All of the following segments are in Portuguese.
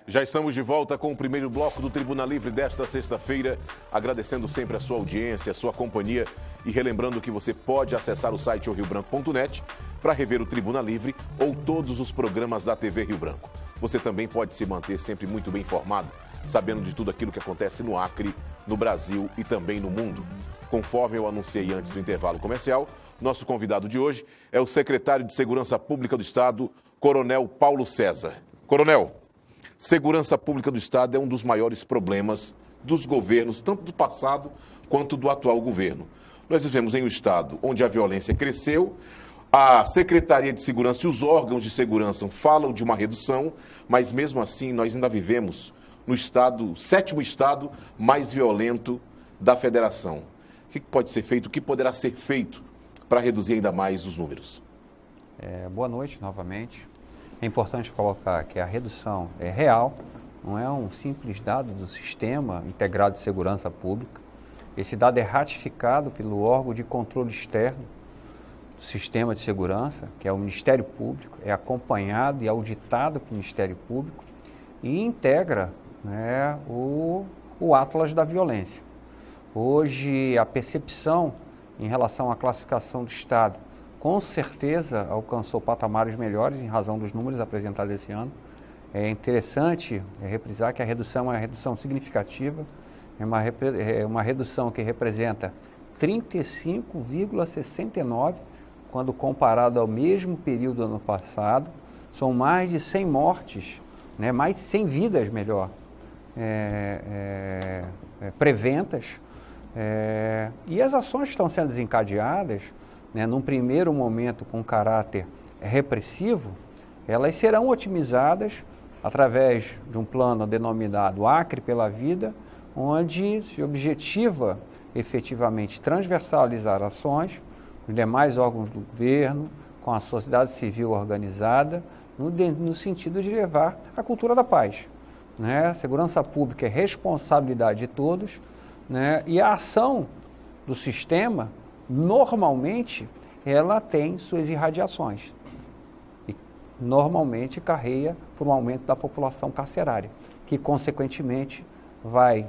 Já estamos de volta com o primeiro bloco do Tribuna Livre desta sexta-feira, agradecendo sempre a sua audiência, a sua companhia e relembrando que você pode acessar o site riobranco.net para rever o Tribuna Livre ou todos os programas da TV Rio Branco. Você também pode se manter sempre muito bem informado, sabendo de tudo aquilo que acontece no Acre, no Brasil e também no mundo. Conforme eu anunciei antes do intervalo comercial, nosso convidado de hoje é o secretário de Segurança Pública do Estado, Coronel Paulo César. Coronel, segurança pública do Estado é um dos maiores problemas dos governos, tanto do passado quanto do atual governo. Nós vivemos em um Estado onde a violência cresceu, a Secretaria de Segurança e os órgãos de segurança falam de uma redução, mas mesmo assim nós ainda vivemos no estado, sétimo estado mais violento da federação. O que pode ser feito, o que poderá ser feito para reduzir ainda mais os números? Boa noite novamente. É importante colocar que a redução é real, não é um simples dado do Sistema Integrado de Segurança Pública. Esse dado é ratificado pelo órgão de controle externo do Sistema de Segurança, que é o Ministério Público, é acompanhado e auditado pelo Ministério Público e integra, né, o Atlas da Violência. Hoje, a percepção em relação à classificação do Estado com certeza alcançou patamares melhores em razão dos números apresentados esse ano. É interessante reprisar que a redução é uma redução significativa, é uma redução que representa 35,69% quando comparado ao mesmo período do ano passado. São mais de 100 mortes, né, mais de 100 vidas, melhor, preventas. E as ações que estão sendo desencadeadas, né, num primeiro momento com caráter repressivo, elas serão otimizadas através de um plano denominado Acre pela Vida, onde se objetiva efetivamente transversalizar ações com os demais órgãos do governo, com a sociedade civil organizada, no sentido de levar a cultura da paz. Né? A segurança pública é responsabilidade de todos, né? E a ação do sistema, normalmente, ela tem suas irradiações e normalmente carreia por um aumento da população carcerária, que consequentemente vai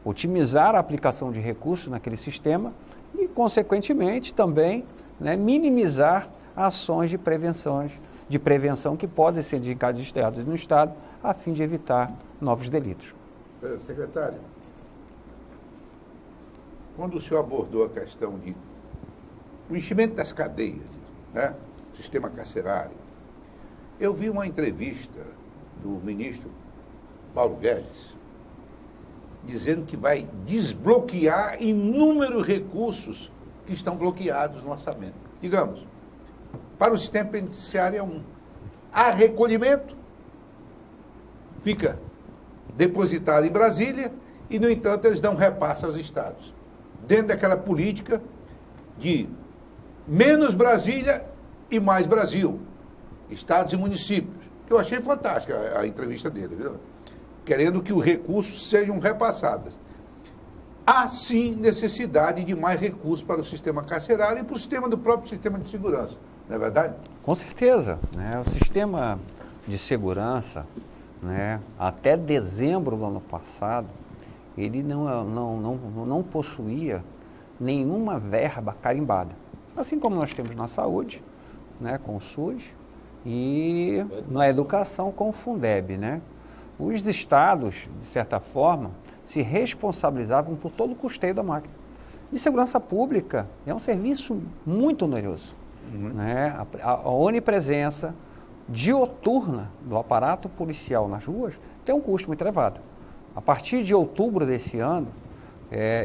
otimizar a aplicação de recursos naquele sistema e consequentemente também, né, minimizar ações de prevenção que podem ser desencadeadas no Estado a fim de evitar novos delitos. Secretário, quando o senhor abordou a questão de o enchimento das cadeias, né, sistema carcerário, eu vi uma entrevista do ministro Paulo Guedes dizendo que vai desbloquear inúmeros recursos que estão bloqueados no orçamento. Digamos, para o sistema penitenciário é um. Há recolhimento, fica depositado em Brasília e, no entanto, eles dão repasse aos estados, dentro daquela política de menos Brasília e mais Brasil, estados e municípios. Eu achei fantástica a entrevista dele, viu? Querendo que os recursos sejam repassados. Há, sim, necessidade de mais recursos para o sistema carcerário e para o sistema do próprio sistema de segurança, não é verdade? Com certeza, né? O sistema de segurança, né, até dezembro do ano passado, ele não possuía nenhuma verba carimbada. Assim como nós temos na saúde, né, com o SUS, e na educação com o Fundeb, né? Os estados, de certa forma, se responsabilizavam por todo o custeio da máquina. E segurança pública é um serviço muito oneroso. Né? A onipresença dioturna do aparato policial nas ruas tem um custo muito elevado. A partir de outubro desse ano,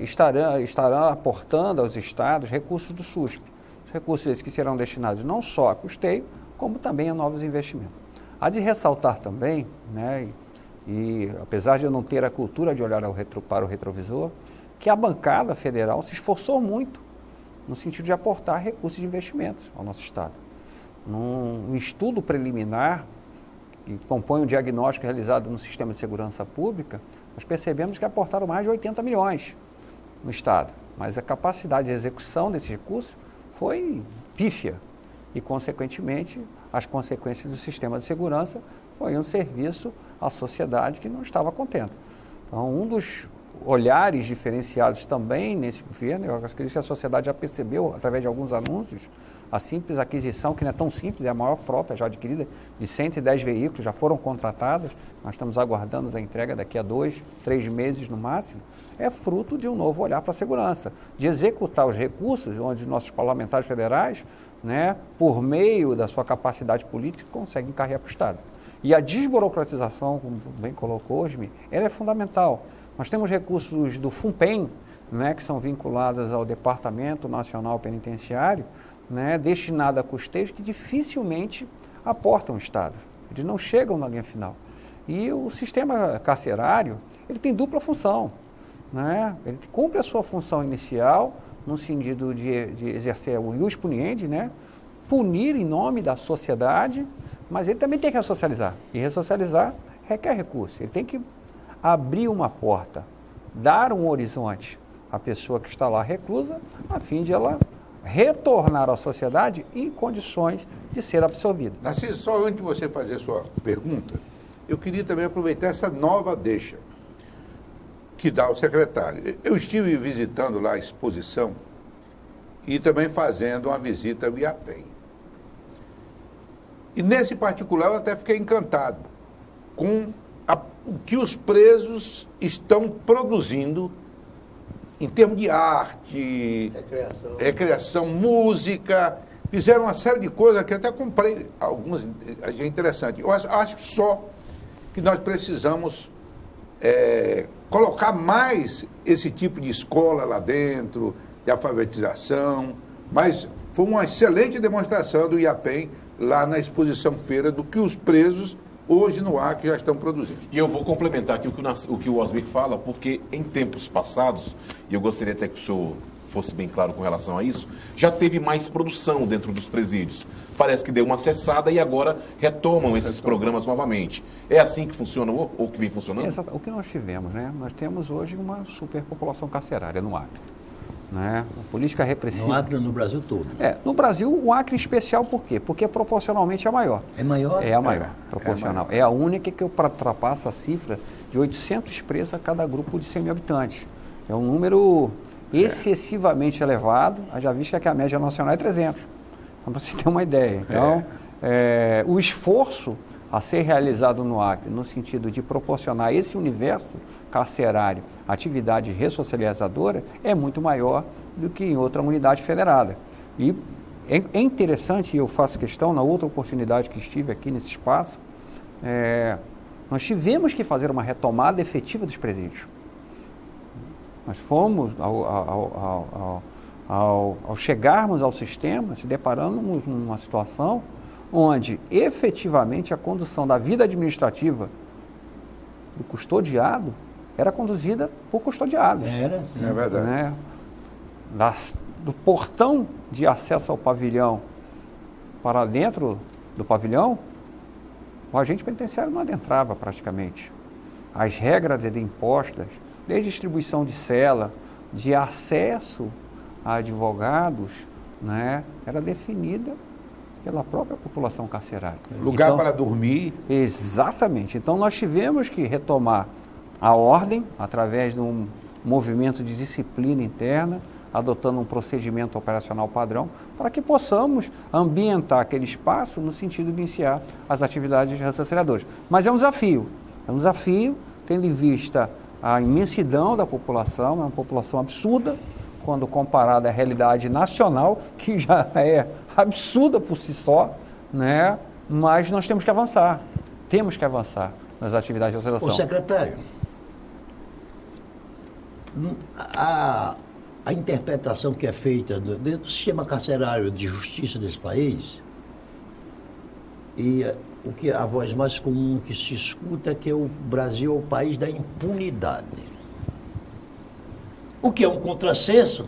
estará aportando aos estados recursos do SUSP. Recursos esses que serão destinados não só a custeio, como também a novos investimentos. Há de ressaltar também, né, e apesar de eu não ter a cultura de olhar para o retrovisor, que a bancada federal se esforçou muito no sentido de aportar recursos de investimentos ao nosso Estado. Num estudo preliminar, que compõe o diagnóstico realizado no Sistema de Segurança Pública, nós percebemos que aportaram mais de 80 milhões no Estado, mas a capacidade de execução desses recursos foi pífia e, consequentemente, as consequências do sistema de segurança foi um serviço à sociedade que não estava contente. Então, um dos olhares diferenciados também nesse governo, eu acredito que a sociedade já percebeu, através de alguns anúncios, a simples aquisição, que não é tão simples, é a maior frota já adquirida, de 110 veículos, já foram contratados, nós estamos aguardando a entrega daqui a 2, 3 meses no máximo, é fruto de um novo olhar para a segurança, de executar os recursos, onde os nossos parlamentares federais, né, por meio da sua capacidade política, conseguem encarregar para o Estado. E a desburocratização, como bem colocou hoje, ela é fundamental. Nós temos recursos do FUNPEN, né, que são vinculados ao Departamento Nacional Penitenciário, né, destinados a custeios que dificilmente aportam o Estado. Eles não chegam na linha final. E o sistema carcerário, ele tem dupla função. Né? Ele cumpre a sua função inicial, no sentido de exercer o ius puniendi, né? Punir em nome da sociedade, mas ele também tem que ressocializar. E ressocializar requer recurso. Ele tem que abrir uma porta, dar um horizonte à pessoa que está lá reclusa, a fim de ela retornar à sociedade em condições de ser absorvida. Narciso, só antes de você fazer a sua pergunta, eu queria também aproveitar essa nova deixa que dá o secretário. Eu estive visitando lá a exposição e também fazendo uma visita ao IAPEM. E nesse particular eu até fiquei encantado com o que os presos estão produzindo em termos de arte, recreação, música, fizeram uma série de coisas que até comprei algumas, achei interessante. Eu acho só que nós precisamos colocar mais esse tipo de escola lá dentro, de alfabetização, mas foi uma excelente demonstração do IAPEM lá na exposição feira do que os presos hoje no Acre já estão produzindo. E eu vou complementar aqui o que o Osmir fala, porque em tempos passados, e eu gostaria até que o senhor fosse bem claro com relação a isso, já teve mais produção dentro dos presídios. Parece que deu uma cessada e agora retomam esses programas novamente. É assim que funciona ou que vem funcionando? Exato. O que nós tivemos, né? Nós temos hoje uma superpopulação carcerária no Acre. Né? A política repressiva. No Acre, no Brasil todo. No Brasil, o Acre especial por quê? Porque proporcionalmente é a maior. É maior? É a maior, proporcional. É a única que ultrapassa a cifra de 800 presos a cada grupo de 100 mil habitantes. É um número excessivamente elevado, já visto que a média nacional é 300. Então, para você ter uma ideia. Então, o esforço a ser realizado no Acre, no sentido de proporcionar esse universo carcerário, atividade ressocializadora, é muito maior do que em outra unidade federada. E é interessante, e eu faço questão, na outra oportunidade que estive aqui nesse espaço, nós tivemos que fazer uma retomada efetiva dos presídios. Nós fomos, ao chegarmos ao sistema, se deparamos numa situação onde efetivamente a condução da vida administrativa do custodiado era conduzida por custodiados. Era, sim. É verdade. Né? Do portão de acesso ao pavilhão para dentro do pavilhão, o agente penitenciário não adentrava praticamente. As regras impostas, desde distribuição de cela, de acesso a advogados, né, era definida pela própria população carcerária. Lugar para dormir. Exatamente. Então nós tivemos que retomar a ordem através de um movimento de disciplina interna, adotando um procedimento operacional padrão, para que possamos ambientar aquele espaço no sentido de iniciar as atividades ressocializadoras. Mas é um desafio, tendo em vista a imensidão da população, é uma população absurda, quando comparada à realidade nacional, que já é absurda por si só, né? Mas nós temos que avançar nas atividades de ressocialização. Ô, secretário, a interpretação que é feita dentro do sistema carcerário de justiça desse país, e o que a voz mais comum que se escuta é que o Brasil é o país da impunidade. O que é um contrassenso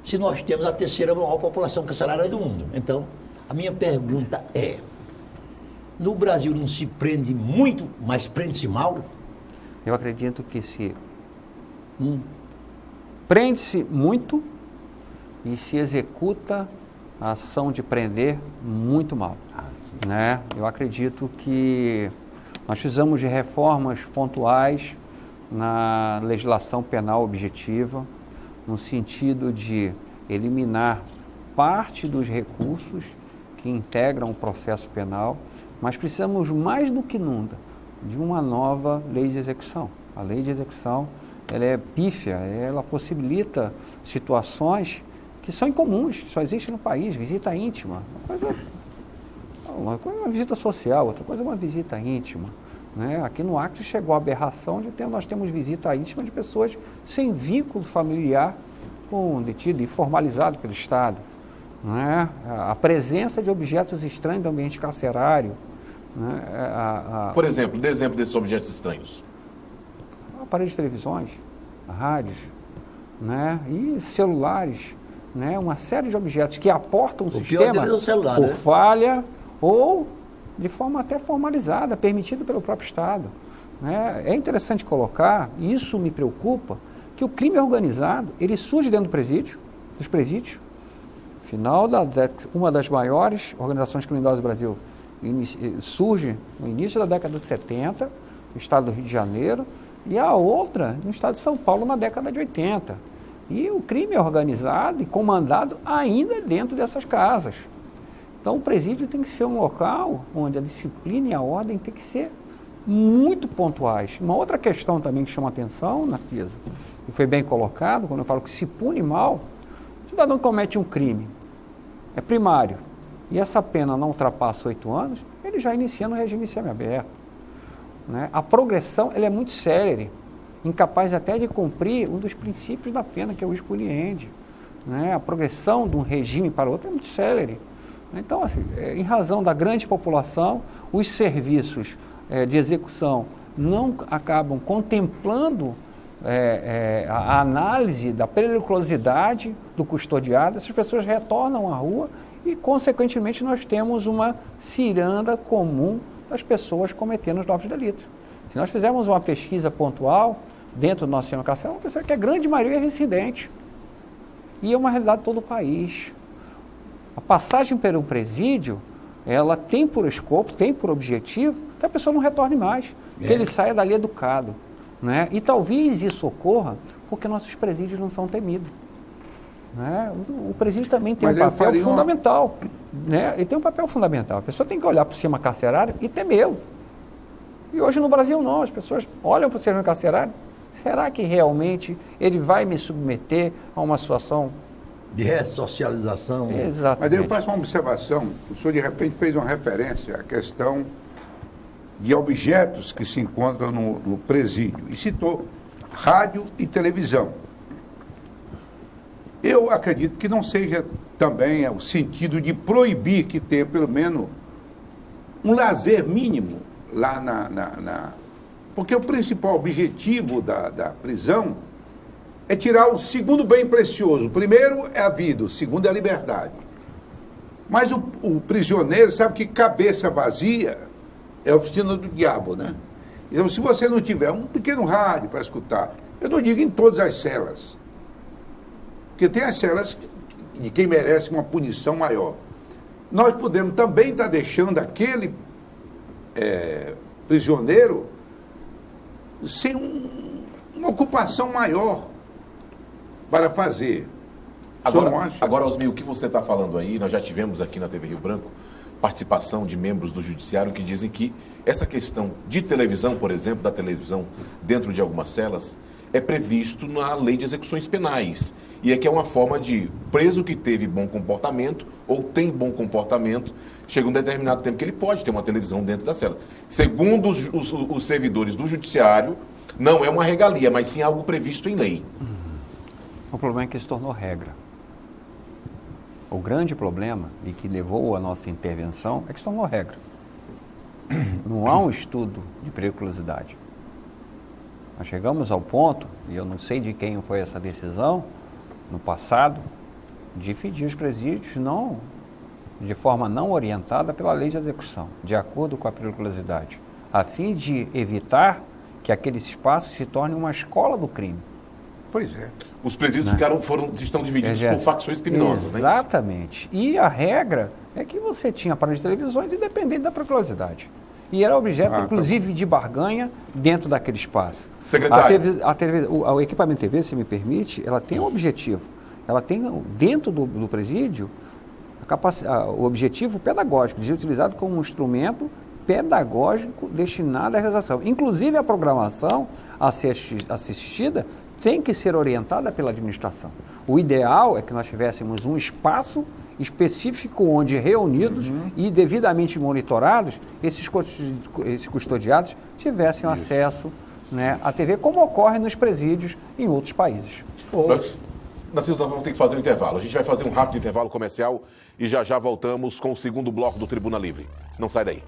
se nós temos a terceira maior população carcerária do mundo. Então, a minha pergunta é, no Brasil não se prende muito, mas prende-se mal? Eu acredito que se prende-se muito e se executa a ação de prender muito mal. Né? Eu acredito que Nós precisamos de reformas pontuais na legislação penal objetiva, no sentido de eliminar parte dos recursos que integram o processo penal, mas precisamos mais do que nunca de uma nova lei de execução. A lei de execução, ela é pífia, ela possibilita situações que são incomuns, que só existem no país, visita íntima, uma coisa é uma visita social, outra coisa é uma visita íntima. Né? Aqui no Acre chegou a aberração de nós temos visita íntima de pessoas sem vínculo familiar com um detido e formalizado pelo Estado. Né? A presença de objetos estranhos no ambiente carcerário. Né? Por exemplo, dê exemplo desses objetos estranhos. Aparelhos de televisões, rádios, né? E celulares, né? Uma série de objetos que aportam o sistema é o celular, por né? falha ou de forma até formalizada, permitido pelo próprio Estado. Né? É interessante colocar, e isso me preocupa, que o crime organizado, ele surge dentro dos presídios. Final uma das maiores organizações criminosas do Brasil surge no início da década de 70, no estado do Rio de Janeiro, e a outra no estado de São Paulo na década de 80. E o crime é organizado e comandado ainda dentro dessas casas. Então o presídio tem que ser um local onde a disciplina e a ordem tem que ser muito pontuais. Uma outra questão também que chama atenção, Narciso, e foi bem colocado, quando eu falo que se pune mal, o cidadão comete um crime, é primário, e essa pena não ultrapassa 8 anos, ele já inicia no regime semiaberto. Né? A progressão ela é muito célere, incapaz até de cumprir um dos princípios da pena, que é o jus puniendi. Né? A progressão de um regime para outro é muito célere. Então, assim, em razão da grande população, os serviços de execução não acabam contemplando a análise da periculosidade do custodiado, essas pessoas retornam à rua e, consequentemente, nós temos uma ciranda comum das pessoas cometendo os novos delitos. Se nós fizermos uma pesquisa pontual dentro do nosso sistema carcerário, vamos pensar que a grande maioria é reincidente. E é uma realidade de todo o país. A passagem pelo presídio, ela tem por escopo, tem por objetivo que a pessoa não retorne mais, que ele saia dali educado. Né? E talvez isso ocorra porque nossos presídios não são temidos. Né? O presídio também tem um papel fundamental. Né? Ele tem um papel fundamental. A pessoa tem que olhar para o sistema carcerário e temê-lo. E hoje no Brasil não, as pessoas olham para o sistema carcerário. Será que realmente ele vai me submeter a uma situação de ressocialização? Exatamente. Mas eu faço uma observação. O senhor de repente fez uma referência à questão de objetos que se encontram no presídio e citou rádio e televisão. Eu acredito que não seja também o sentido de proibir que tenha pelo menos um lazer mínimo lá porque o principal objetivo da prisão é tirar o segundo bem precioso. O primeiro é a vida, o segundo é a liberdade. Mas o prisioneiro sabe que cabeça vazia é a oficina do diabo, né? Então, se você não tiver um pequeno rádio para escutar, eu não digo em todas as celas, porque tem as celas de quem merece uma punição maior. Nós podemos também estar deixando aquele prisioneiro sem uma ocupação maior para fazer. Agora, Osmir, o que você está falando aí, nós já tivemos aqui na TV Rio Branco participação de membros do Judiciário que dizem que essa questão de televisão, por exemplo, da televisão dentro de algumas celas, é previsto na Lei de Execuções Penais. E é que é uma forma de preso que teve bom comportamento ou tem bom comportamento, chega um determinado tempo que ele pode ter uma televisão dentro da cela. Segundo os servidores do Judiciário, não é uma regalia, mas sim algo previsto em lei. O problema é que isso tornou regra. O grande problema, e que levou a nossa intervenção, é que se tornou regra. Não há um estudo de periculosidade. Nós chegamos ao ponto, e eu não sei de quem foi essa decisão, no passado, de dividir os presídios de forma não orientada pela lei de execução, de acordo com a periculosidade, a fim de evitar que aqueles espaços se tornem uma escola do crime. Pois é. Os presídios estão divididos por facções criminosas, né? Exatamente. E a regra é que você tinha aparelhos de televisões independente da periculosidade. e era objeto, inclusive, de barganha dentro daquele espaço. Secretário. O equipamento TV, se me permite, ela tem um objetivo. Ela tem, dentro do presídio, o objetivo pedagógico, de ser utilizado como um instrumento pedagógico destinado à realização. Inclusive, a programação a ser assistida tem que ser orientada pela administração. O ideal é que nós tivéssemos um espaço específico onde reunidos e devidamente monitorados, esses custodiados tivessem acesso, né, à TV, como ocorre nos presídios em outros países. Nós vamos ter que fazer um intervalo. A gente vai fazer um rápido intervalo comercial e já voltamos com o segundo bloco do Tribuna Livre. Não sai daí.